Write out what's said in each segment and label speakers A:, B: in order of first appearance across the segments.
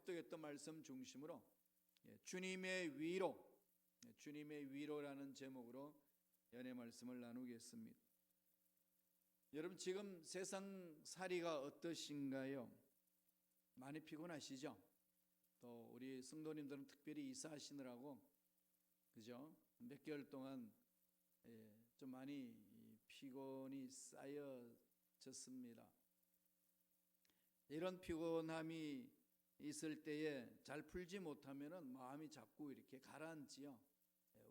A: 합독했던 말씀 중심으로 주님의 위로, 주님의 위로라는 제목으로 연애 말씀을 나누겠습니다. 여러분, 지금 세상 살이가 어떠신가요? 많이 피곤하시죠? 또 우리 성도님들은 특별히 이사하시느라고 그죠? 몇 개월 동안 좀 많이 피곤이 쌓여졌습니다. 이런 피곤함이 있을 때에 잘 풀지 못하면 마음이 자꾸 이렇게 가라앉지요.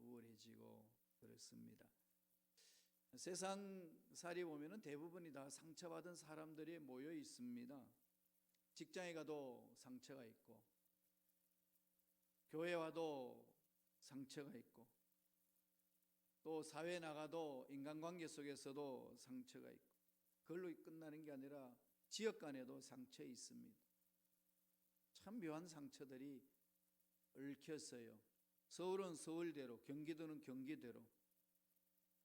A: 우울해지고 그렇습니다. 세상 살이 보면 대부분이 다 상처받은 사람들이 모여 있습니다. 직장에 가도 상처가 있고, 교회 와도 상처가 있고, 또 사회에 나가도 인간관계 속에서도 상처가 있고, 그걸로 끝나는 게 아니라 지역 간에도 상처 있습니다. 참 묘한 상처들이 얽혔어요. 서울은 서울대로, 경기도는 경기대로,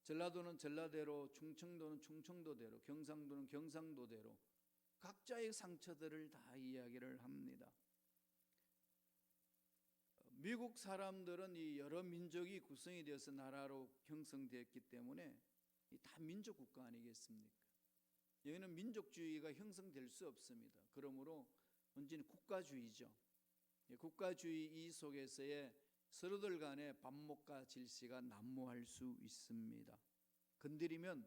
A: 전라도는 전라대로, 충청도는 충청도대로, 경상도는 경상도대로 각자의 상처들을 다 이야기를 합니다. 미국 사람들은 이 여러 민족이 구성이 되어서 나라로 형성되었기 때문에 다 민족 국가 아니겠습니까? 여기는 민족주의가 형성될 수 없습니다. 그러므로 언제는 국가주의죠. 국가주의 이 속에서의 서로들 간의 반목과 질시가 난무할 수 있습니다. 건드리면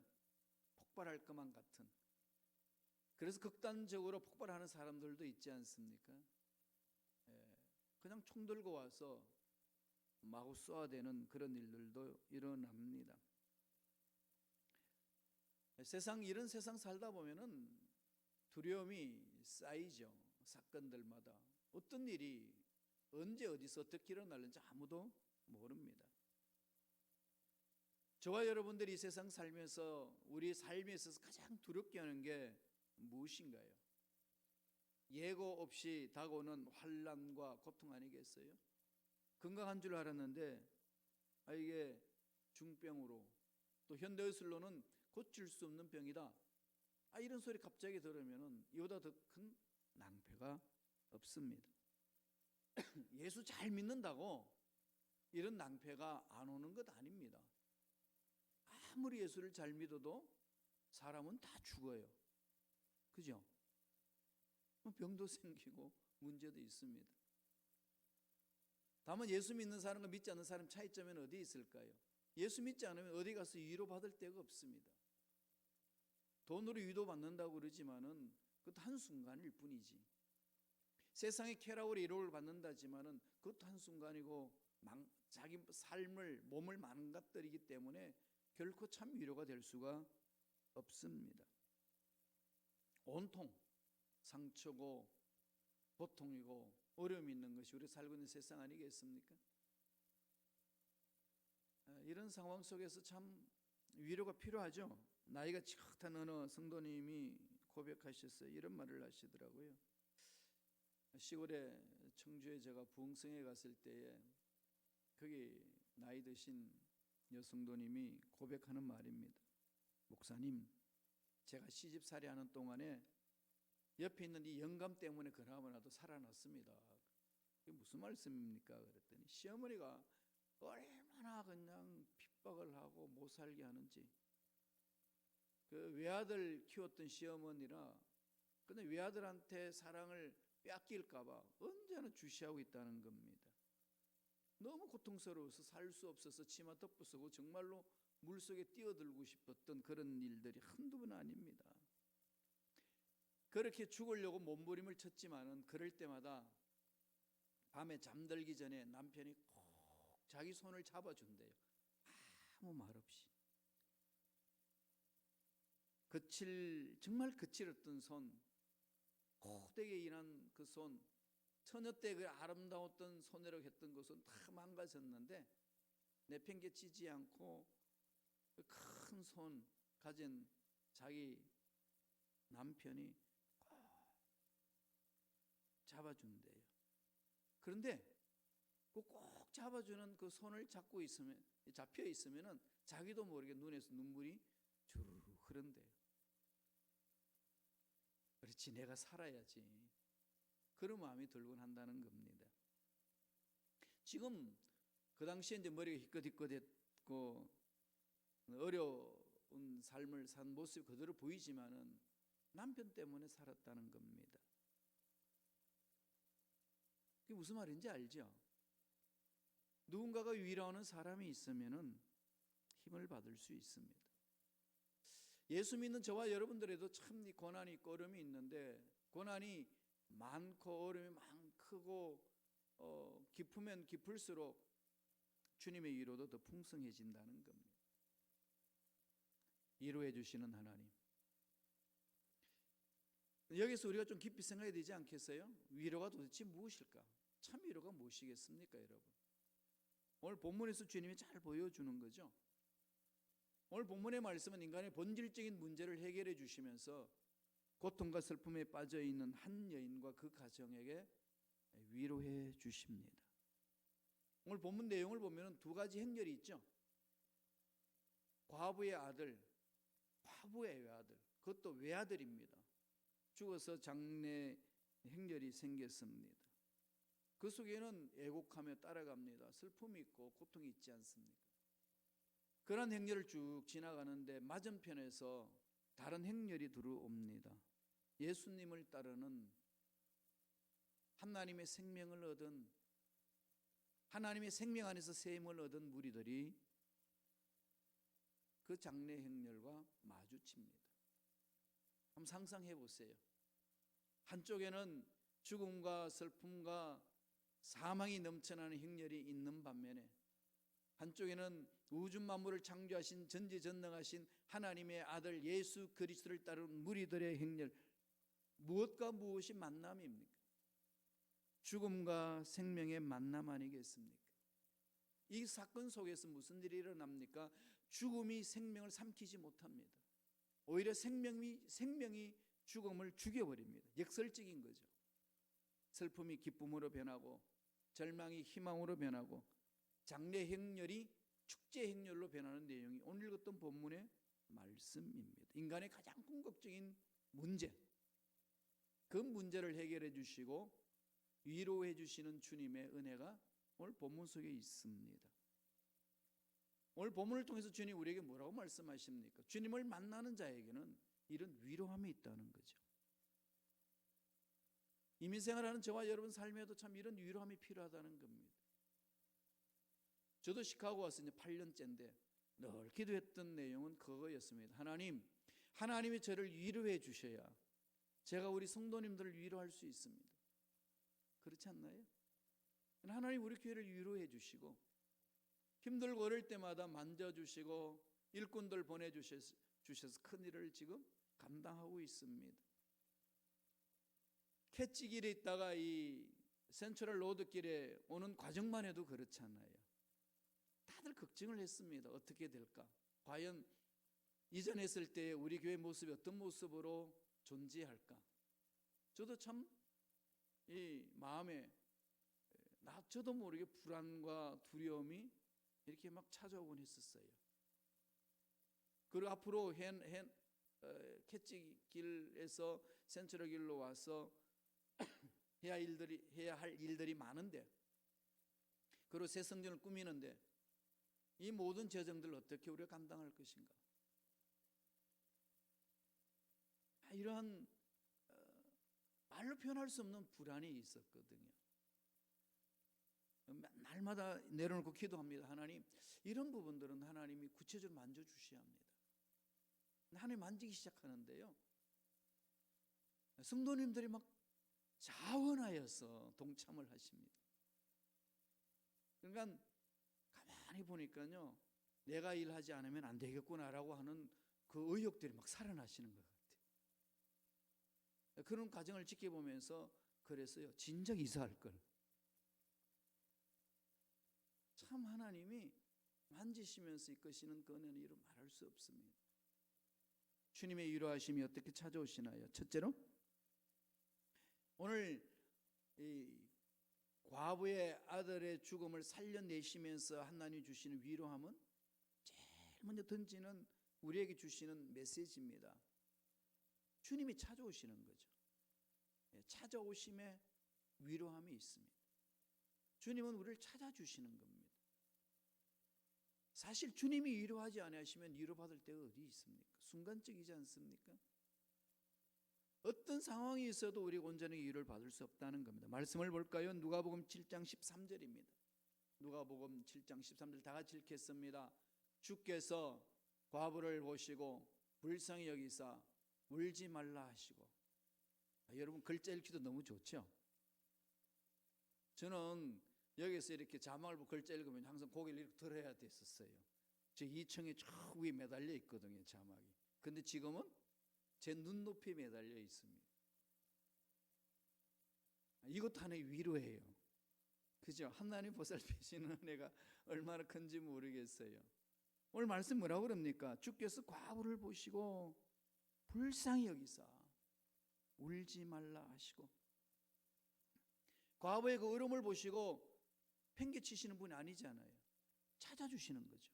A: 폭발할 것만 같은, 그래서 극단적으로 폭발하는 사람들도 있지 않습니까? 그냥 총 들고 와서 마구 쏘아대는 그런 일들도 일어납니다. 이런 세상 살다 보면은 두려움이 쌓이죠. 사건들마다 어떤 일이 언제 어디서 어떻게 일어날는지 아무도 모릅니다. 저와 여러분들이 이 세상 살면서 우리 삶에 있어서 가장 두렵게 하는 게 무엇인가요? 예고 없이 다가오는 환난과 고통 아니겠어요? 건강한 줄 알았는데 이게 중병으로, 또 현대의술로는 고칠 수 없는 병이다, 이런 소리 갑자기 들으면 이보다 더 큰 낭패가 없습니다. 예수 잘 믿는다고 이런 낭패가 안 오는 것 아닙니다. 아무리 예수를 잘 믿어도 사람은 다 죽어요. 그죠? 병도 생기고 문제도 있습니다. 다만 예수 믿는 사람과 믿지 않는 사람 차이점은 어디에 있을까요? 예수 믿지 않으면 어디 가서 위로받을 데가 없습니다. 돈으로 위로받는다고 그러지만은 그것도 한순간일 뿐이지. 세상의 쾌락으로 위로를 받는다지만은 그것도 한순간이고 자기 삶을, 몸을 망가뜨리기 때문에 결코 참 위로가 될 수가 없습니다. 온통 상처고 고통이고 어려움이 있는 것이 우리 살고 있는 세상 아니겠습니까? 이런 상황 속에서 참 위로가 필요하죠. 나이가 지긋한 어느 성도님이 고백하셨어요. 이런 말을 하시더라고요. 시골에 청주에 제가 부흥성에 갔을 때에 거기 나이 드신 여성도님이 고백하는 말입니다. 목사님, 제가 시집살이 하는 동안에 옆에 있는 이 영감 때문에 그나마라도 살아났습니다. 이게 무슨 말씀입니까? 그랬더니 시어머니가 얼마나 그냥 핍박을 하고 못 살게 하는지, 그 외아들 키웠던 시어머니라 근데 외아들한테 사랑을 뺏길까봐 언제나 주시하고 있다는 겁니다. 너무 고통스러워서 살 수 없어서 치마 덮어쓰고 정말로 물속에 뛰어들고 싶었던 그런 일들이 한두 번 아닙니다. 그렇게 죽으려고 몸부림을 쳤지만은 그럴 때마다 밤에 잠들기 전에 남편이 꼭 자기 손을 잡아준대요. 아무 말 없이. 정말 거칠었던 손, 고되게 일한 그 손, 처녀 때 그 아름다웠던 손이라고 했던 것은 다 망가졌는데 내팽개치지 않고 그 큰 손 가진 자기 남편이 꼭 잡아준대요. 그런데 꼭 잡아주는 그 손을 잡고 있으면, 잡혀 있으면은 자기도 모르게 눈에서 눈물이 주르르 흐른대요. 그렇지, 내가 살아야지. 그런 마음이 들곤 한다는 겁니다. 지금 그 당시에 이제 머리가 희끗희끗했고 어려운 삶을 산 모습이 그대로 보이지만은 남편 때문에 살았다는 겁니다. 그게 무슨 말인지 알죠? 누군가가 위로하는 사람이 있으면은 힘을 받을 수 있습니다. 예수 믿는 저와 여러분들에도 참 고난이 있고 어려움이 있는데, 고난이 많고 어려움이 크고 깊으면 깊을수록 주님의 위로도 더 풍성해진다는 겁니다. 위로해 주시는 하나님. 여기서 우리가 좀 깊이 생각해야 되지 않겠어요? 위로가 도대체 무엇일까? 참 위로가 무엇이겠습니까, 여러분? 오늘 본문에서 주님이 잘 보여주는 거죠. 오늘 본문의 말씀은 인간의 본질적인 문제를 해결해 주시면서 고통과 슬픔에 빠져 있는 한 여인과 그 가정에게 위로해 주십니다. 오늘 본문 내용을 보면 두 가지 행렬이 있죠. 과부의 아들, 과부의 외아들, 그것도 외아들입니다. 죽어서 장례 행렬이 생겼습니다. 그 속에는 애곡하며 따라갑니다. 슬픔이 있고 고통이 있지 않습니까? 그런 행렬을 쭉 지나가는데 맞은편에서 다른 행렬이 들어옵니다. 예수님을 따르는 하나님의 생명을 얻은, 하나님의 생명 안에서 셈을 얻은 무리들이 그 장례 행렬과 마주칩니다. 한번 상상해 보세요. 한쪽에는 죽음과 슬픔과 사망이 넘쳐나는 행렬이 있는 반면에 한쪽에는 우주 만물을 창조하신 전지전능하신 하나님의 아들 예수 그리스도를 따르는 무리들의 행렬, 무엇과 무엇이 만남입니까? 죽음과 생명의 만남 아니겠습니까? 이 사건 속에서 무슨 일이 일어납니까? 죽음이 생명을 삼키지 못합니다. 오히려 생명이 죽음을 죽여버립니다. 역설적인 거죠. 슬픔이 기쁨으로 변하고 절망이 희망으로 변하고 장례 행렬이 축제 행렬로 변하는 내용이 오늘 읽었던 본문의 말씀입니다. 인간의 가장 궁극적인 문제, 그 문제를 해결해 주시고 위로해 주시는 주님의 은혜가 오늘 본문 속에 있습니다. 오늘 본문을 통해서 주님 우리에게 뭐라고 말씀하십니까? 주님을 만나는 자에게는 이런 위로함이 있다는 거죠. 이민생활하는 저와 여러분 삶에도 참 이런 위로함이 필요하다는 겁니다. 저도 시카고 와서 이제 8년째인데 늘 기도했던 내용은 그거였습니다. 하나님이 저를 위로해 주셔야 제가 우리 성도님들을 위로할 수 있습니다. 그렇지 않나요? 하나님 우리 교회를 위로해 주시고 힘들고 어릴 때마다 만져주시고 일꾼들 보내주셔서 큰 일을 지금 감당하고 있습니다. 캐치길에 있다가 이 센트럴 로드길에 오는 과정만 해도 그렇잖아요. 다들 걱정을 했습니다. 어떻게 될까? 과연 이전 했을 때 우리 교회 모습이 어떤 모습으로 존재할까? 저도 참 이 마음에 저도 모르게 불안과 두려움이 이렇게 막 찾아오곤 했었어요. 그리고 앞으로 캐치길에서 센트럴 길로 와서 해야 할 일들이 많은데, 그리고 새 성전을 꾸미는데 이 모든 재정들을 어떻게 우리가 감당할 것인가? 이러한 말로 표현할 수 없는 불안이 있었거든요. 날마다 내려놓고 기도합니다. 하나님, 이런 부분들은 하나님이 구체적으로 만져주셔야 합니다. 하나님 만지기 시작하는데요, 성도님들이 막 자원하여서 동참을 하십니다. 그러니까 가만히 보니까요, 내가 일하지 않으면 안 되겠구나라고 하는 그 의욕들이 막 살아나시는 것 같아요. 그런 과정을 지켜보면서 그래서요, 진작 이사할 걸. 참 하나님이 만지시면서 이끄시는 그 은혜는 이루 말할 수 없습니다. 주님의 위로하심이 어떻게 찾아오시나요? 첫째로 오늘 이 과부의 아들의 죽음을 살려내시면서 하나님이 주시는 위로함은 제일 먼저 던지는 우리에게 주시는 메시지입니다. 주님이 찾아오시는 거죠. 찾아오심에 위로함이 있습니다. 주님은 우리를 찾아주시는 겁니다. 사실 주님이 위로하지 아니하시면 위로받을 때가 어디 있습니까? 순간적이지 않습니까? 어떤 상황이 있어도 우리가 온전히 위로를 받을 수 없다는 겁니다. 말씀을 볼까요? 누가복음 7장 13절입니다. 누가복음 7장 13절 다 같이 읽겠습니다. 주께서 과부를 보시고 불쌍히 여기사 울지 말라 하시고. 여러분 글자 읽기도 너무 좋죠? 저는 여기서 이렇게 자막을 보고 글자 읽으면 항상 고개를 이렇게 들어야 됐었어요. 제 2층에 저 위에 매달려 있거든요, 자막이. 근데 지금은 제 눈높이에 매달려 있습니다. 이것도 하나의 위로예요. 그죠? 하나님 보살피시는 은혜가 얼마나 큰지 모르겠어요. 오늘 말씀 뭐라고 그럽니까? 주께서 과부를 보시고 불쌍히 여기사 울지 말라 하시고. 과부의 그 어려움을 보시고 팽개치시는 분이 아니잖아요. 찾아주시는 거죠.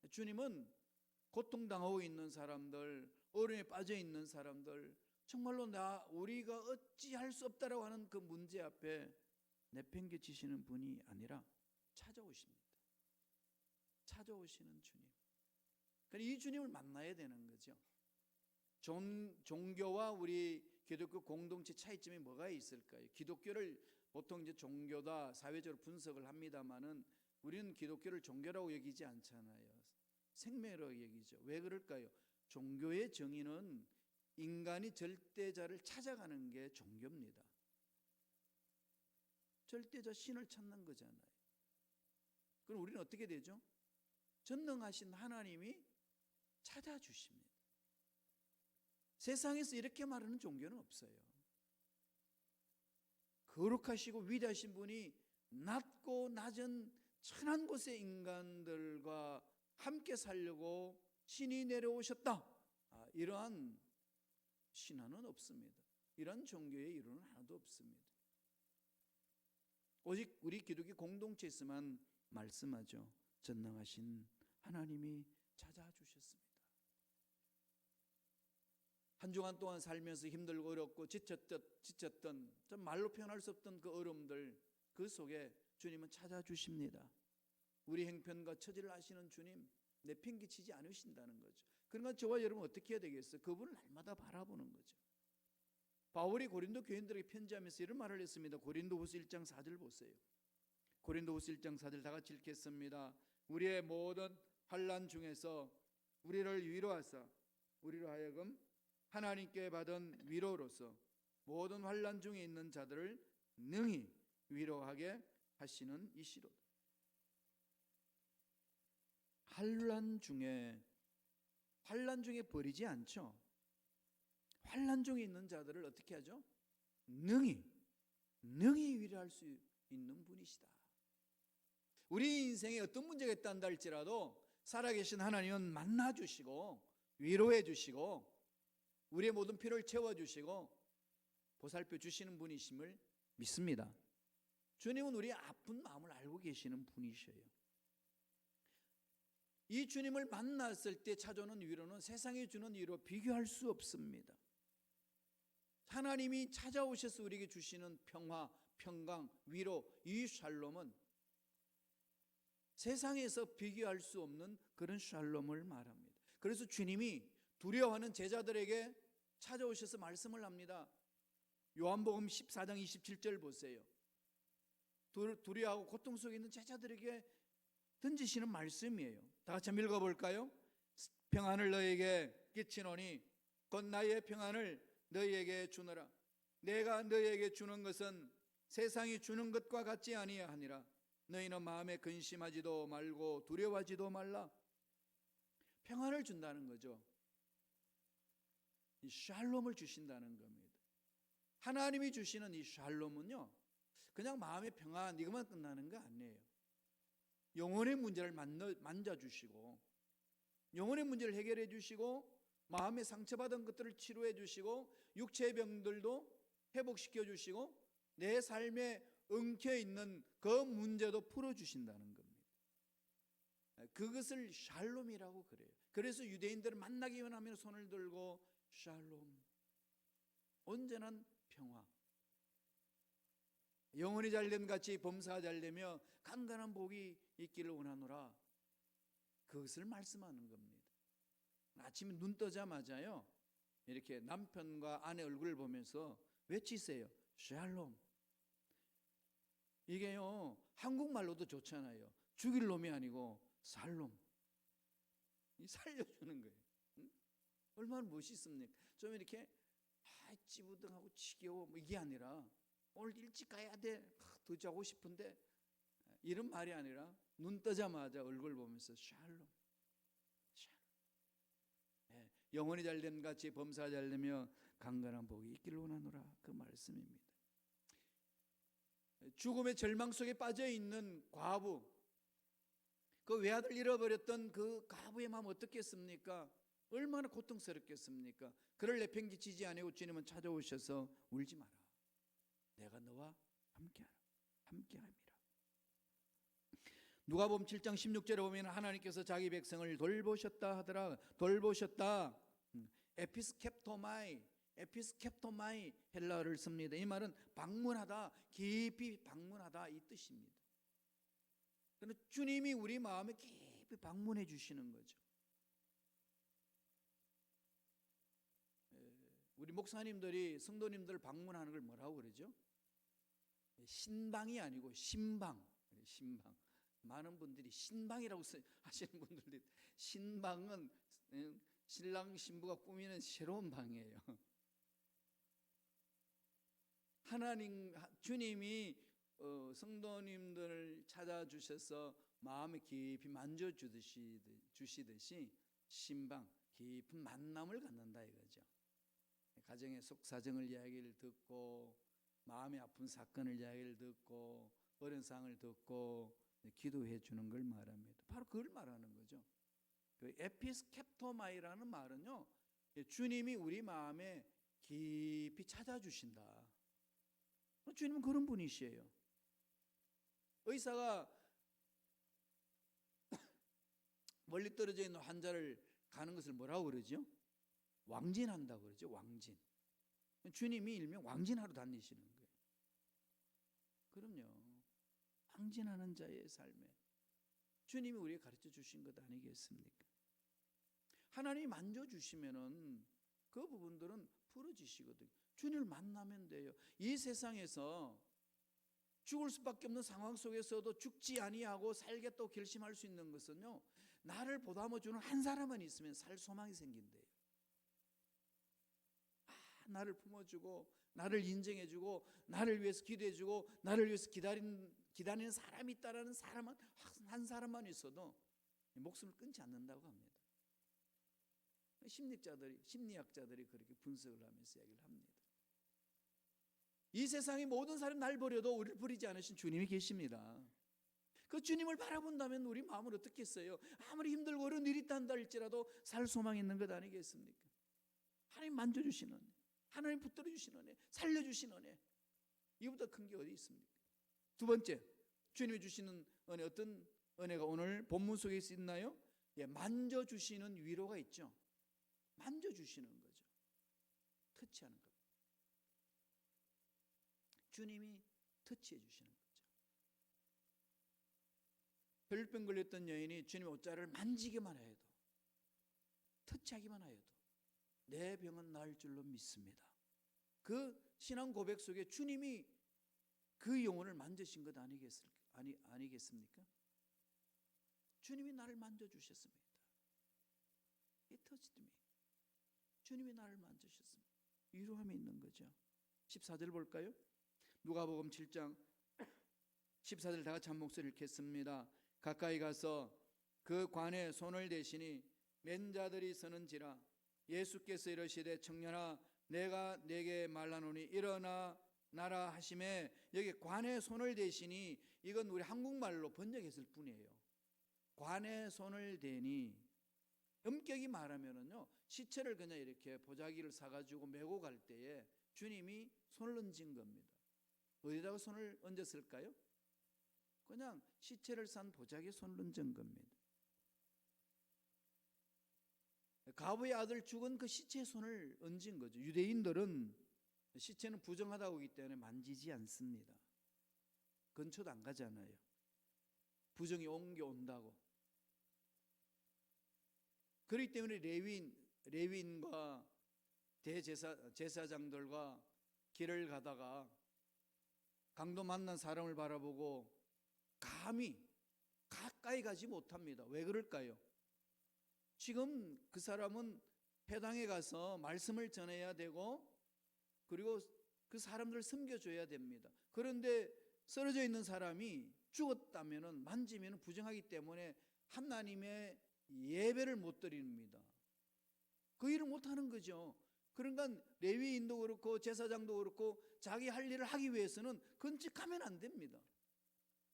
A: 주님은 고통당하고 있는 사람들, 어려움에 빠져 있는 사람들, 정말로 우리가 어찌할 수 없다라고 하는 그 문제 앞에 내팽개치시는 분이 아니라 찾아오십니다. 찾아오시는 주님. 그러니까 이 주님을 만나야 되는 거죠. 종교와 우리 기독교 공동체 차이점이 뭐가 있을까요? 기독교를 보통 이제 종교다 사회적으로 분석을 합니다만은 우리는 기독교를 종교라고 여기지 않잖아요. 생명이라고 얘기죠. 왜 그럴까요? 종교의 정의는 인간이 절대자를 찾아가는 게 종교입니다. 절대자 신을 찾는 거잖아요. 그럼 우리는 어떻게 되죠? 전능하신 하나님이 찾아주십니다. 세상에서 이렇게 말하는 종교는 없어요. 거룩하시고 위대하신 분이 낮고 낮은 천한 곳의 인간들과 함께 살려고 신이 내려오셨다. 이러한 신화는 없습니다. 이런 종교의 이론은 하나도 없습니다. 오직 우리 기독교 공동체에서만 말씀하죠. 전능하신 하나님이 찾아주셨습니다. 한 주간 동안 살면서 힘들고 어렵고 지쳤던 좀 말로 표현할 수 없던 그 어려움들, 그 속에 주님은 찾아주십니다. 우리 형편과 처지를 아시는 주님, 내팽개치지 않으신다는 거죠. 그러니까 저와 여러분 어떻게 해야 되겠어요? 그분을 날마다 바라보는 거죠. 바울이 고린도 교인들에게 편지하면서 이런 말을 했습니다. 고린도후서 1장 4절 보세요. 고린도후서 1장 4절 다 같이 읽겠습니다. 우리의 모든 환난 중에서 우리를 위로하사 우리로 하여금 하나님께 받은 위로로서 모든 환난 중에 있는 자들을 능히 위로하게 하시는 이시로다. 환난 중에 버리지 않죠. 환난 중에 있는 자들을 어떻게 하죠? 능히 위로할 수 있는 분이시다. 우리 인생에 어떤 문제가 있단다 할지라도 살아계신 하나님은 만나주시고 위로해 주시고 우리의 모든 필요를 채워주시고 보살펴 주시는 분이심을 믿습니다. 주님은 우리의 아픈 마음을 알고 계시는 분이셔요. 이 주님을 만났을 때 찾아오는 위로는 세상이 주는 위로 비교할 수 없습니다. 하나님이 찾아오셔서 우리에게 주시는 평화, 평강, 위로, 이 샬롬은 세상에서 비교할 수 없는 그런 샬롬을 말합니다. 그래서 주님이 두려워하는 제자들에게 찾아오셔서 말씀을 합니다. 요한복음 14장 27절 보세요. 두려워하고 고통 속에 있는 제자들에게 던지시는 말씀이에요. 다 같이 한번 읽어볼까요? 평안을 너에게 끼치노니 곧 나의 평안을 너희에게 주노라. 내가 너희에게 주는 것은 세상이 주는 것과 같지 아니하니라. 너희는 마음에 근심하지도 말고 두려워하지도 말라. 평안을 준다는 거죠. 이 샬롬을 주신다는 겁니다. 하나님이 주시는 이 샬롬은요, 그냥 마음의 평안 이것만 끝나는 거 아니에요. 영혼의 문제를 만져주시고 영혼의 문제를 해결해 주시고 마음에 상처받은 것들을 치료해 주시고 육체의 병들도 회복시켜 주시고 내 삶에 엉켜있는 그 문제도 풀어주신다는 겁니다. 그것을 샬롬이라고 그래요. 그래서 유대인들을 만나기만 하면 손을 들고 샬롬, 온전한 평화, 영혼이 잘됨 같이 범사가 잘되며 간간한 복이 있기를 원하노라. 그것을 말씀하는 겁니다. 아침에 눈 뜨자마자요, 이렇게 남편과 아내 얼굴을 보면서 외치세요. 샬롬. 이게요, 한국말로도 좋잖아요. 죽일 놈이 아니고 살롬. 살려주는 거예요. 응? 얼마나 멋있습니까? 좀 이렇게 찌부둥하고 지겨워 뭐 이게 아니라 오늘 일찍 가야 돼. 더 자고 싶은데 이런 말이 아니라 눈 뜨자마자 얼굴 보면서 샬롬. 예, 영혼이 잘됨 같이 범사가 잘되며 강건한 복이 있기를 원하노라. 그 말씀입니다. 죽음의 절망 속에 빠져 있는 과부, 그 외아들 잃어버렸던 그 과부의 마음 어떻겠습니까? 얼마나 고통스럽겠습니까? 그를 내팽개치지 아니고 주님은 찾아오셔서 울지 마라. 내가 너와 함께하라. 함께함이라. 누가복음 7장 16절에 보면 하나님께서 자기 백성을 돌보셨다 하더라. 돌보셨다. 에피스캡토마이, 에피스캡토마이 헬라어를 씁니다. 이 말은 방문하다, 깊이 방문하다 이 뜻입니다. 그러나 주님이 우리 마음에 깊이 방문해 주시는 거죠. 우리 목사님들이 성도님들 방문하는 걸 뭐라고 그러죠? 신방이 아니고 신방. 신방. 많은 분들이 신방이라고 하시는 분들도 신방은 신랑 신부가 꾸미는 새로운 방이에요. 하나님 주님이 성도님들을 찾아주셔서 마음에 깊이 만져주시듯이 신방 깊은 만남을 갖는다 이거죠. 가정의 속사정을 이야기를 듣고 마음이 아픈 사건을 이야기를 듣고 어려운 상황을 듣고 기도해 주는 걸 말합니다. 바로 그걸 말하는 거죠. 그 에피스캡토마이라는 말은요, 주님이 우리 마음에 깊이 찾아주신다. 주님은 그런 분이시에요. 의사가 멀리 떨어져 있는 환자를 가는 것을 뭐라고 그러죠? 왕진한다고 그러죠. 왕진. 주님이 일명 왕진하러 다니시는 거예요. 그럼요. 왕진하는 자의 삶에 주님이 우리에게 가르쳐 주신 것 아니겠습니까? 하나님이 만져주시면은 그 부분들은 풀어지시거든요. 주님을 만나면 돼요. 이 세상에서 죽을 수밖에 없는 상황 속에서도 죽지 아니하고 살겠다고 결심할 수 있는 것은요, 나를 보담아주는 한 사람만 있으면 살 소망이 생긴대요. 나를 품어주고 나를 인정해주고 나를 위해서 기도해주고 나를 위해서 기다리는 사람이 있다라는 사람은 한 사람만 있어도 목숨을 끊지 않는다고 합니다. 심리학자들이 그렇게 분석을 하면서 이야기를 합니다. 이 세상의 모든 사람 날 버려도 우리를 버리지 않으신 주님이 계십니다. 그 주님을 바라본다면 우리 마음을 어떻게 했어요? 아무리 힘들고 어려운 일이 있단다 할지라도 살 소망이 있는 것 아니겠습니까? 하나님 만져주시는 은혜, 하나님 붙들어주시는 은혜, 살려주시는 은혜, 이보다 큰 게 어디 있습니까? 두 번째, 주님이 주시는 은혜, 어떤 은혜가 오늘 본문 속에 있나요? 예, 만져주시는 위로가 있죠. 만져주시는 거죠. 터치하는 것. 주님이 터치해 주시는 거죠. 혈병 걸렸던 여인이 주님의 옷자를 만지기만 해도, 터치하기만 해도 내 병은 나을 줄로 믿습니다. 그 신앙 고백 속에 주님이 그 영혼을 만지신 것 아니겠습니까? 주님이 나를 만져주셨습니다. He touched me. 주님이 나를 만지셨습니다. 위로함이 있는 거죠. 14절 볼까요? 누가복음 7장 14절 다 같이 한 목소리 읽겠습니다. 가까이 가서 그 관에 손을 대시니 맨 자들이 서는지라. 예수께서 이르시되 청년아 내가 내게 말하노니 일어나 나라 하심에, 여기 관에 손을 대시니 이건 우리 한국말로 번역했을 뿐이에요. 관에 손을 대니, 엄격히 말하면은요, 시체를 그냥 이렇게 보자기를 사가지고 메고 갈 때에 주님이 손을 얹은 겁니다. 어디다가 손을 얹었을까요? 그냥 시체를 싼 보자기에 손을 얹은 겁니다. 가부의 아들 죽은 그 시체에 손을 얹은 거죠. 유대인들은 시체는 부정하다고 하기 때문에 만지지 않습니다. 근처도 안 가잖아요. 부정이 옮겨온다고. 그렇기 때문에 레위인과 제사장들과 길을 가다가 강도 만난 사람을 바라보고 감히 가까이 가지 못합니다. 왜 그럴까요? 지금 그 사람은 회당에 가서 말씀을 전해야 되고 그리고 그 사람들을 섬겨줘야 됩니다. 그런데 쓰러져 있는 사람이 죽었다면 만지면 부정하기 때문에 하나님의 예배를 못 드립니다. 그 일을 못하는 거죠. 그러니까 레위인도 그렇고 제사장도 그렇고 자기 할 일을 하기 위해서는 근직하면 안 됩니다.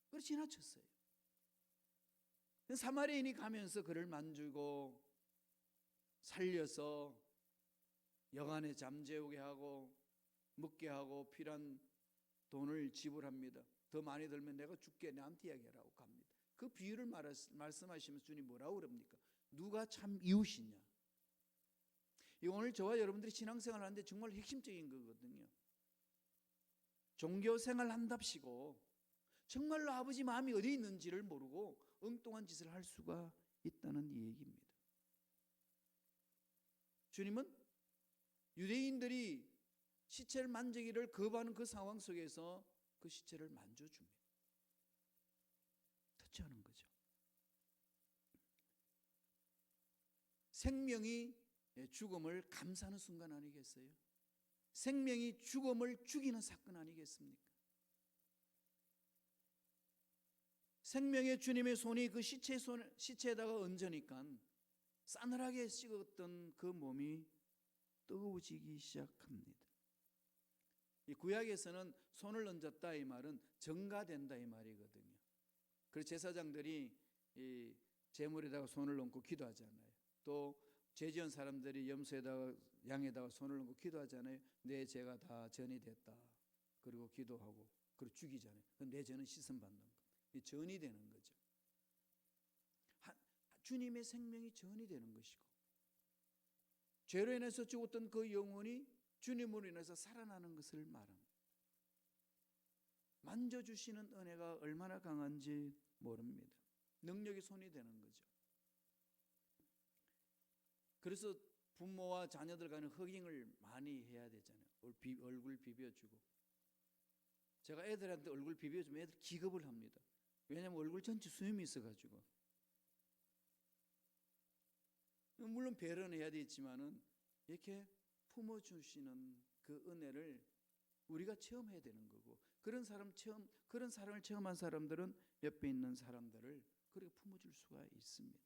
A: 그래서 지나쳤어요. 사마리아인이 가면서 그를 만지고 살려서 여간에 잠재우게 하고 먹게 하고 필요한 돈을 지불합니다. 더 많이 들면 내가 죽게 나한테 이야기하라고 갑니다. 그 비유를 말씀하시면서 주님 뭐라고 그럽니까? 누가 참 이웃이냐? 이 오늘 저와 여러분들이 신앙생활 하는데 정말 핵심적인 거거든요. 종교생활 한답시고 정말로 아버지 마음이 어디 있는지를 모르고 엉뚱한 짓을 할 수가 있다는 얘기입니다. 주님은 유대인들이 시체를 만지기를 거부하는 그 상황 속에서 그 시체를 만져줍니다. 터치하는 거죠. 생명이 죽음을 감사하는 순간 아니겠어요? 생명이 죽음을 죽이는 사건 아니겠습니까? 생명의 주님의 손이 그 시체에다가 얹으니까 싸늘하게 식었던 그 몸이 뜨거워지기 시작합니다. 이 구약에서는 손을 얹었다 이 말은 정가된다 이 말이거든요. 그래서 제사장들이 이 제물에다가 손을 얹고 기도하잖아요. 또 죄지은 사람들이 염소에다가 양에다가 손을 얹고 기도하잖아요. 내 죄가 다 전이 됐다. 그리고 기도하고 그리고 죽이잖아요. 내 죄는 씻음 받는 거. 이 전이 되는 거죠. 주님의 생명이 전이 되는 것이고 죄로 인해서 죽었던 그 영혼이 주님으로 인해서 살아나는 것을 말합니다. 만져주시는 은혜가 얼마나 강한지 모릅니다. 능력이 손이 되는 거죠. 그래서 부모와 자녀들 간의 허깅을 많이 해야 되잖아요. 얼굴 비벼주고. 제가 애들한테 얼굴 비벼주면 애들 기겁을 합니다. 왜냐하면 얼굴 전체 수염이 있어가지고. 물론 배려는 해야 되지만은 이렇게 품어주시는 그 은혜를 우리가 체험해야 되는 거고 그런 사람을 체험한 사람들은 옆에 있는 사람들을 그렇게 품어줄 수가 있습니다.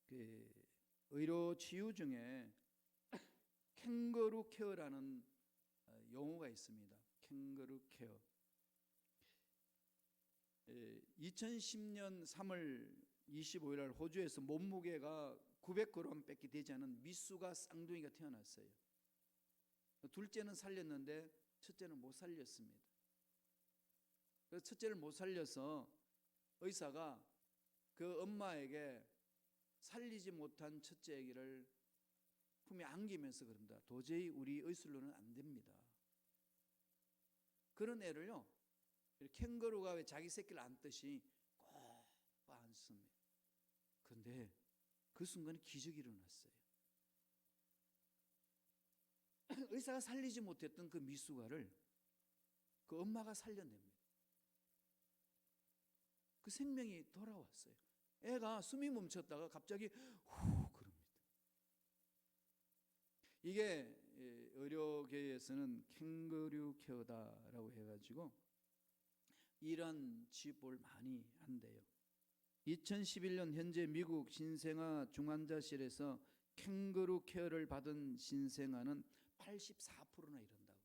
A: 그 의료 치유 중에 캥거루 케어라는 용어가 있습니다. 캥거루 케어. 2010년 3월 25일 날 호주에서 몸무게가 900g밖에 되지 않은 미수가 쌍둥이가 태어났어요. 둘째는 살렸는데 첫째는 못 살렸습니다. 그래서 첫째를 못 살려서 의사가 그 엄마에게 살리지 못한 첫째 아기를 품에 안기면서 그럽니다. 도저히 우리 의술로는 안 됩니다. 그런 애를요, 캥거루가 왜 자기 새끼를 안듯이 꼭 안습니다. 그런데 그 순간에 기적이 일어났어요. 의사가 살리지 못했던 그 미숙아를 그 엄마가 살려냅니다. 그 생명이 돌아왔어요. 애가 숨이 멈췄다가 갑자기 후 그럽니다. 이게 의료계에서는 캥거루 케어다라고 해가지고 이런 치료법을 많이 한대요. 2011년 현재 미국 신생아 중환자실에서 캥거루 케어를 받은 신생아는 84%나 이른다고.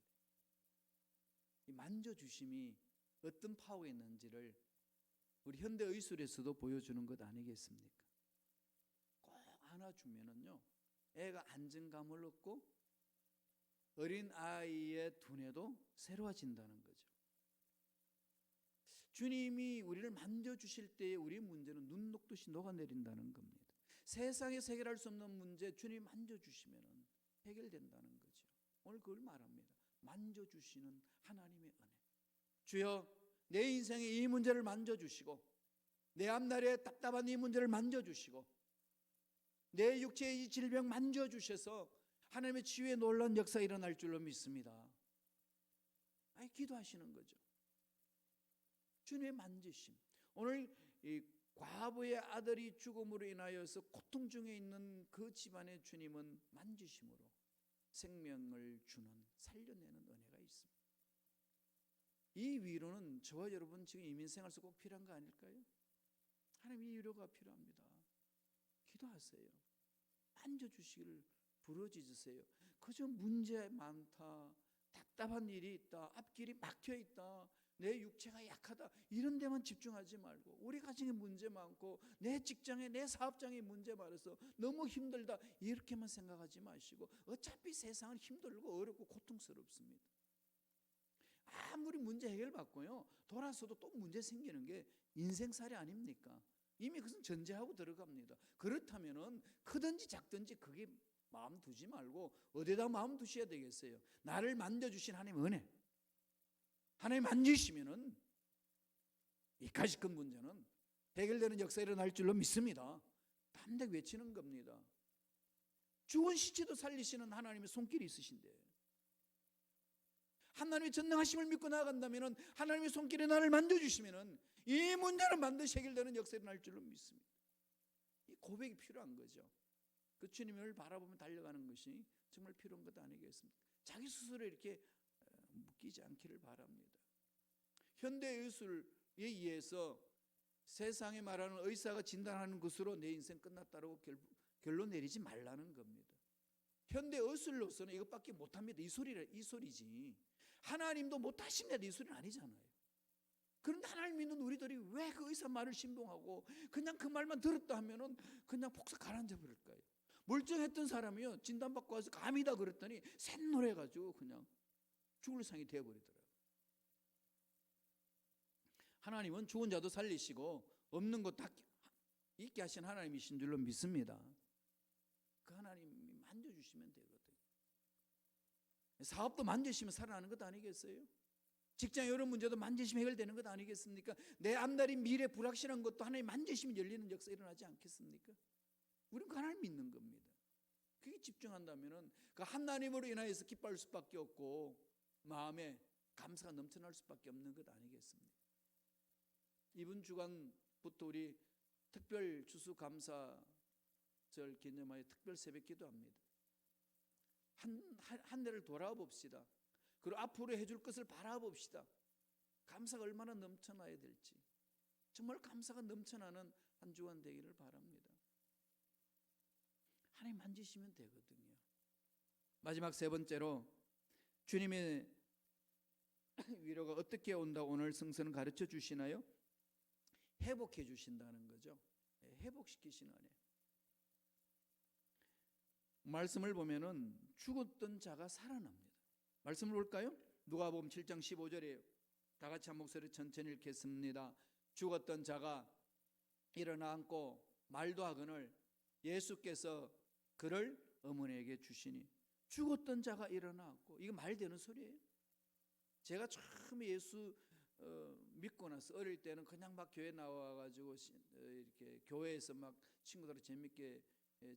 A: 이 만져주심이 어떤 파워가 있는지를 우리 현대 의술에서도 보여주는 것 아니겠습니까? 꼭 안아주면은요, 애가 안정감을 얻고 어린 아이의 두뇌도 새로워진다는 거죠. 주님이 우리를 만져주실 때에 우리의 문제는 눈 녹듯이 녹아내린다는 겁니다. 세상에서 해결할 수 없는 문제 주님이 만져주시면 해결된다는 거죠. 오늘 그걸 말합니다. 만져주시는 하나님의 은혜. 주여 내 인생의 이 문제를 만져주시고 내 앞날의 답답한 이 문제를 만져주시고 내 육체의 이 질병 만져주셔서 하나님의 치유의 놀라운 역사 일어날 줄로 믿습니다. 아니 기도하시는 거죠. 주님의 만지심. 오늘 이 과부의 아들이 죽음으로 인하여서 고통 중에 있는 그 집안의 주님은 만지심으로 생명을 주는 살려내는 은혜가 있습니다. 이 위로는 저와 여러분 지금 이민생활에서 꼭 필요한 거 아닐까요? 하나님 이 위로가 필요합니다. 기도하세요. 만져주시기를 부르짖으세요. 그저 문제 많다, 답답한 일이 있다, 앞길이 막혀있다, 내 육체가 약하다 이런 데만 집중하지 말고 우리 가정에 문제 많고 내 직장에 내 사업장에 문제 많아서 너무 힘들다 이렇게만 생각하지 마시고 어차피 세상은 힘들고 어렵고 고통스럽습니다. 아무리 문제 해결받고요 돌아서도 또 문제 생기는 게 인생살이 아닙니까? 이미 그것은 전제하고 들어갑니다. 그렇다면은 크든지 작든지 그게 마음 두지 말고 어디다 마음 두셔야 되겠어요? 나를 만져주신 하나님의 은혜, 하나님 만지시면은 이까짓 큰 문제는 해결되는 역사가 일어날 줄로 믿습니다. 담대히 외치는 겁니다. 죽은 시체도 살리시는 하나님의 손길이 있으신데 하나님의 전능하심을 믿고 나아간다면 하나님의 손길이 나를 만져주시면 이 문제는 반드시 해결되는 역사가 일어날 줄로 믿습니다. 이 고백이 필요한 거죠. 그 주님을 바라보며 달려가는 것이 정말 필요한 것 아니겠습니까? 자기 스스로 이렇게 묶이지 않기를 바랍니다. 현대 의술에 의해서 세상에 말하는 의사가 진단하는 것으로 내 인생 끝났다고 결론 내리지 말라는 겁니다. 현대 의술로서는 이것밖에 못합니다. 이 소리지. 하나님도 못하십니다. 이 소리는 아니잖아요. 그런데 하나님 믿는 우리들이 왜 그 의사 말을 신봉하고 그냥 그 말만 들었다 하면은 그냥 폭삭 가라앉아 버릴까요? 멀쩡했던 사람이요 진단받고 와서 감이다 그랬더니 샛노래가지고 그냥 죽을 상이 되어버리더라고요. 하나님은 죽은 자도 살리시고 없는 것 다 있게 하신 하나님이신 줄로 믿습니다. 그 하나님이 만져주시면 되거든요. 사업도 만지시면 살아나는 것 아니겠어요? 직장 이런 문제도 만지시면 해결되는 것 아니겠습니까? 내 앞날이 미래 불확실한 것도 하나님 만지시면 열리는 역사 일어나지 않겠습니까? 우리는 그 하나님 믿는 겁니다. 그게 집중한다면 그 하나님으로 인하여서 기뻐할 수밖에 없고 마음에 감사가 넘쳐날 수밖에 없는 것 아니겠습니까? 이번 주간부터 우리 특별 추수감사절 기념하여 특별 새벽 기도합니다. 한 해를 돌아봅시다. 그리고 앞으로 해줄 것을 바라봅시다. 감사가 얼마나 넘쳐나야 될지 정말 감사가 넘쳐나는 한 주간 되기를 바랍니다. 하나님 만지시면 되거든요. 마지막 세 번째로 주님의 위로가 어떻게 온다고 오늘 성서는 가르쳐 주시나요? 회복해 주신다는 거죠. 회복시키시는 은혜. 말씀을 보면은 죽었던 자가 살아납니다. 말씀을 볼까요? 누가복음 7장 15절이에요. 다 같이 한 목소리 천천히 읽겠습니다. 죽었던 자가 일어나 앉고 말도 하거늘 예수께서 그를 어머니에게 주시니 죽었던 자가 일어나 앉고 이거 말 되는 소리예요. 제가 처음에 예수 믿고 나서 어릴 때는 그냥 막 교회 나와가지고 이렇게 교회에서 막 친구들하고 재밌게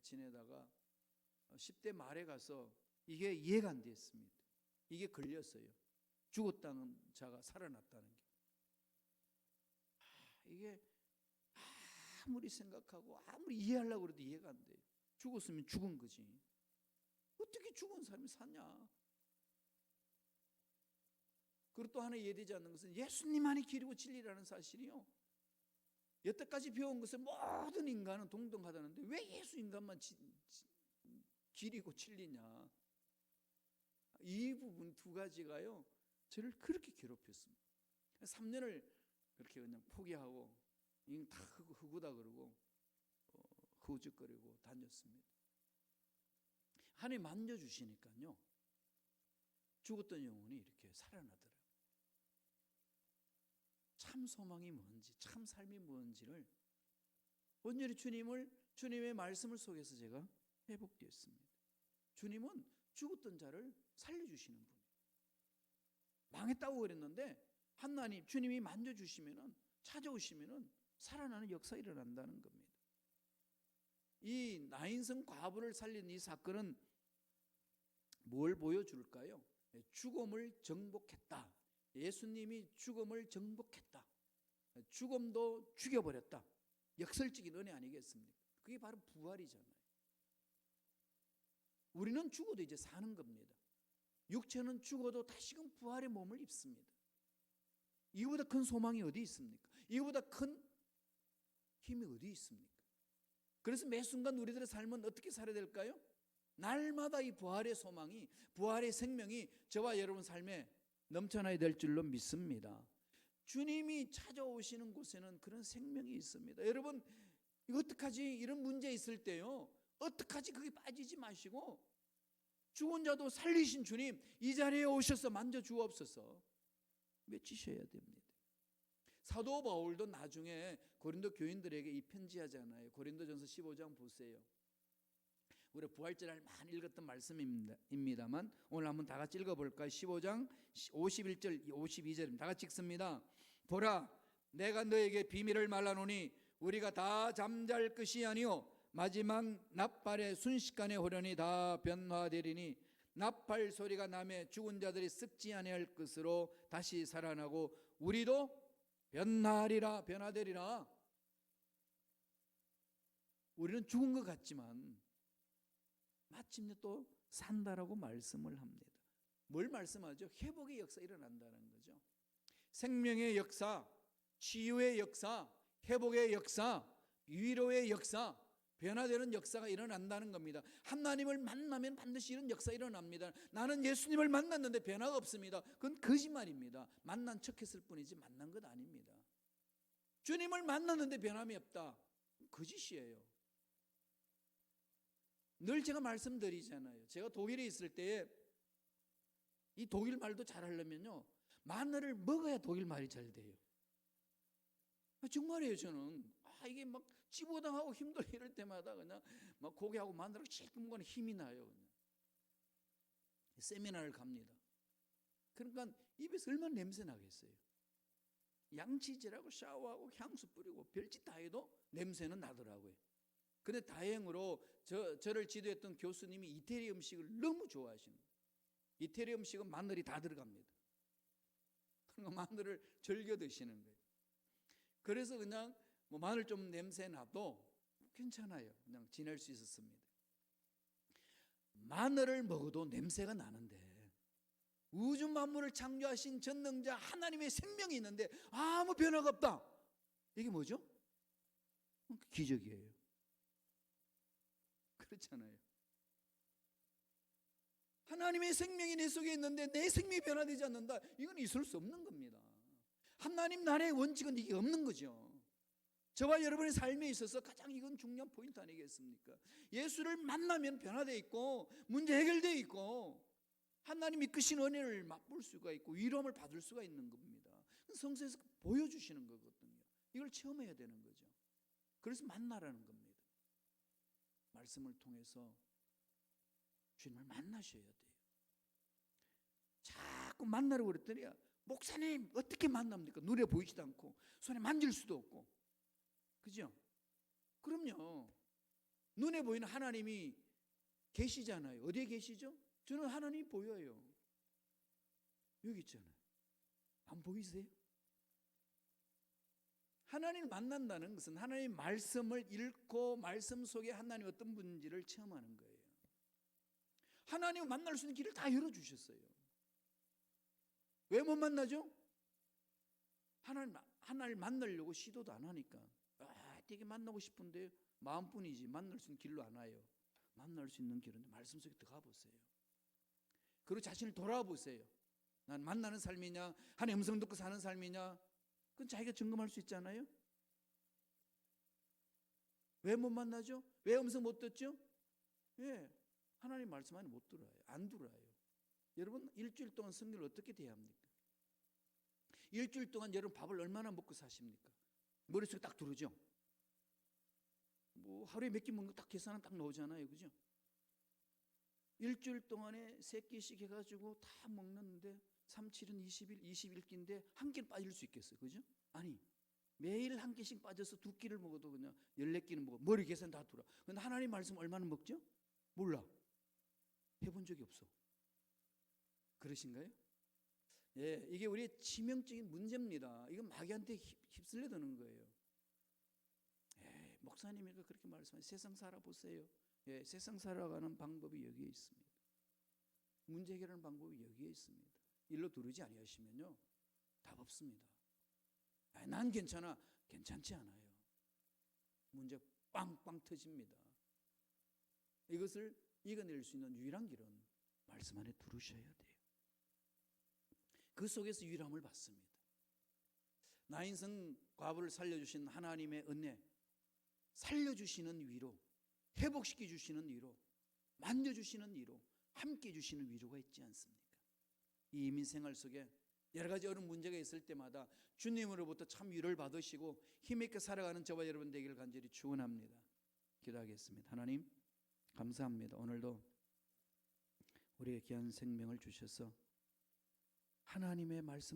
A: 지내다가 10대 말에 가서 이게 이해가 안 됐습니다. 이게 걸렸어요. 죽었다는 자가 살아났다는 게. 이게 아무리 생각하고 아무리 이해하려고 해도 이해가 안 돼요. 죽었으면 죽은 거지. 어떻게 죽은 사람이 사냐? 그리고 또 하나 이해되지 않는 것은 예수님만이 길이고 진리라는 사실이요. 여태까지 배운 것은 모든 인간은 동등하다는데 왜 예수 인간만 길이고 진리냐? 이 부분 두 가지가요 저를 그렇게 괴롭혔습니다. 3년을 그렇게 그냥 포기하고 다 흑우다 그러고 흐우적거리고 다녔습니다. 하나님 만져주시니까요 죽었던 영혼이 이렇게 살아나더라고요. 참 소망이 뭔지 참 삶이 뭔지를 온전히 주님의 말씀을 속에서 제가 회복되었습니다. 주님은 죽었던 자를 살려주시는 분이에요. 망했다고 그랬는데 하나님 주님이 만져주시면은, 찾아오시면은 살아나는 역사 일어난다는 겁니다. 이 나인성 과부를 살린 이 사건은 뭘 보여줄까요? 죽음을 정복했다. 예수님이 죽음을 정복했다. 죽음도 죽여버렸다. 역설적인 은혜 아니겠습니까? 그게 바로 부활이잖아요. 우리는 죽어도 이제 사는 겁니다. 육체는 죽어도 다시금 부활의 몸을 입습니다. 이거보다 큰 소망이 어디 있습니까? 이거보다 큰 힘이 어디 있습니까? 그래서 매 순간 우리들의 삶은 어떻게 살아야 될까요? 날마다 이 부활의 소망이, 부활의 생명이 저와 여러분 삶에 넘쳐나야 될 줄로 믿습니다. 주님이 찾아오시는 곳에는 그런 생명이 있습니다. 여러분, 이거 어떡하지? 이런 문제 있을 때요, 어떡하지? 그게 빠지지 마시고 죽은 자도 살리신 주님, 이 자리에 오셔서 만져주옵소서 외치셔야 됩니다. 사도 바울도 나중에 고린도 교인들에게 이 편지하잖아요. 고린도전서 15장 보세요. 우리 부활절날 많이 읽었던 말씀입니다만 오늘 한번 다 같이 읽어볼까요? 15장 51절 52절입니다. 다 같이 읽습니다. 보라, 내가 너에게 비밀을 말하노니 우리가 다 잠잘 것이 아니요 마지막 납발의 순식간에 호련히 다 변화되리니 납발 소리가 나매 죽은 자들이 썩지 아니할 것으로 다시 살아나고 우리도 변하리라. 변화되리라. 우리는 죽은 것 같지만 마침내 또 산다라고 말씀을 합니다. 뭘 말씀하죠? 회복의 역사 일어난다는 거죠. 생명의 역사, 치유의 역사, 회복의 역사, 위로의 역사, 변화되는 역사가 일어난다는 겁니다. 하나님을 만나면 반드시 이런 역사 일어납니다. 나는 예수님을 만났는데 변화가 없습니다. 그건 거짓말입니다. 만난 척했을 뿐이지 만난 것 아닙니다. 주님을 만났는데 변함이 없다, 거짓이에요. 늘 제가 말씀드리잖아요. 제가 독일에 있을 때에 이 독일 말도 잘하려면요, 마늘을 먹어야 독일 말이 잘 돼요. 정말이에요. 저는 이게 막 찌보당하고 힘들고 이럴 때마다 그냥 막 고기하고 마늘하고 찔끔 거는 힘이 나요. 그냥. 세미나를 갑니다. 그러니까 입에서 얼마나 냄새 나겠어요. 양치질하고 샤워하고 향수 뿌리고 별짓 다 해도 냄새는 나더라고요. 근데 다행으로 저를 지도했던 교수님이 이태리 음식을 너무 좋아하시는 거예요. 이태리 음식은 마늘이 다 들어갑니다. 그러니까 마늘을 즐겨 드시는 거예요. 그래서 그냥 뭐 마늘 좀 냄새 나도 괜찮아요. 그냥 지낼 수 있었습니다. 마늘을 먹어도 냄새가 나는데 우주 만물을 창조하신 전능자 하나님의 생명이 있는데 아무 변화가 없다. 이게 뭐죠? 기적이에요. 그렇잖아요. 하나님의 생명이 내 속에 있는데 내 생명이 변화되지 않는다. 이건 있을 수 없는 겁니다. 하나님 나라의 원칙은 이게 없는 거죠. 저와 여러분의 삶에 있어서 가장 이건 중요한 포인트 아니겠습니까? 예수를 만나면 변화되어 있고 문제 해결되어 있고 하나님 이끄신 은혜를 맛볼 수가 있고 위로함을 받을 수가 있는 겁니다. 성서에서 보여주시는 거거든요. 이걸 체험해야 되는 거죠. 그래서 만나라는 겁니다. 말씀을 통해서 주님을 만나셔야 돼요. 자꾸 만나라고 그랬더니 목사님 어떻게 만납니까? 눈에 보이지도 않고 손에 만질 수도 없고. 그죠? 그럼요. 눈에 보이는 하나님이 계시잖아요. 어디에 계시죠? 저는 하나님이 보여요. 여기 있잖아요. 안 보이세요? 하나님을 만난다는 것은 하나님의 말씀을 읽고 말씀 속에 하나님 어떤 분인지를 체험하는 거예요. 하나님을 만날 수 있는 길을 다 열어주셨어요. 왜 못 만나죠? 하나님을 만나려고 시도도 안 하니까. 되게 만나고 싶은데 마음뿐이지 만날 수 있는 길로 안 와요. 만날 수 있는 길은 말씀 속에 들어가 보세요. 그리고 자신을 돌아보세요. 난 만나는 삶이냐 하나님의 음성 듣고 사는 삶이냐, 그건 자기가 점검할 수 있잖아요. 왜 못 만나죠? 왜 음성 못 듣죠? 예, 하나님 말씀 안에 못 들어요. 안 들어요. 여러분 일주일 동안 성경을 어떻게 대합니까? 일주일 동안 여러분 밥을 얼마나 먹고 사십니까? 머릿속에 딱 들어오죠? 뭐 하루에 몇 끼 먹는 거 딱 계산은 딱 나오잖아요. 그죠? 일주일 동안에 3끼씩 해가지고 다 먹는데 3, 7은 20일, 21끼인데 한 끼는 빠질 수 있겠어요. 그죠? 아니, 매일 한 끼씩 빠져서 2끼를 먹어도 그냥 14끼는 먹어. 머리 계산 다 돌아. 근데 하나님 말씀 얼마나 먹죠? 몰라. 해본 적이 없어. 그러신가요? 예, 이게 우리의 치명적인 문제입니다. 이건 마귀한테 휩쓸려 드는 거예요. 예, 목사님이 그렇게 말씀하세요. 세상 살아보세요. 예, 세상 살아가는 방법이 여기에 있습니다. 문제 해결하는 방법이 여기에 있습니다. 일로 두르지 아니하시면요, 답 없습니다. 아, 난 괜찮아. 괜찮지 않아요. 문제 빵빵 터집니다. 이것을 이겨낼 수 있는 유일한 길은 말씀 안에 두르셔야 돼요. 그 속에서 유일함을 받습니다. 나인성 과부를 살려주신 하나님의 은혜, 살려주시는 위로, 회복시켜 주시는 위로, 만져주시는 위로, 함께 주시는 위로가 있지 않습니까? 이 이민 생활 속에 여러 가지 어려운 문제가 있을 때마다 주님으로부터 참 위로를 받으시고 힘있게 살아가는 저와 여러분 되기를 간절히 축원합니다. 기도하겠습니다. 하나님 감사합니다. 오늘도 우리의 귀한 생명을 주셔서 하나님의 말씀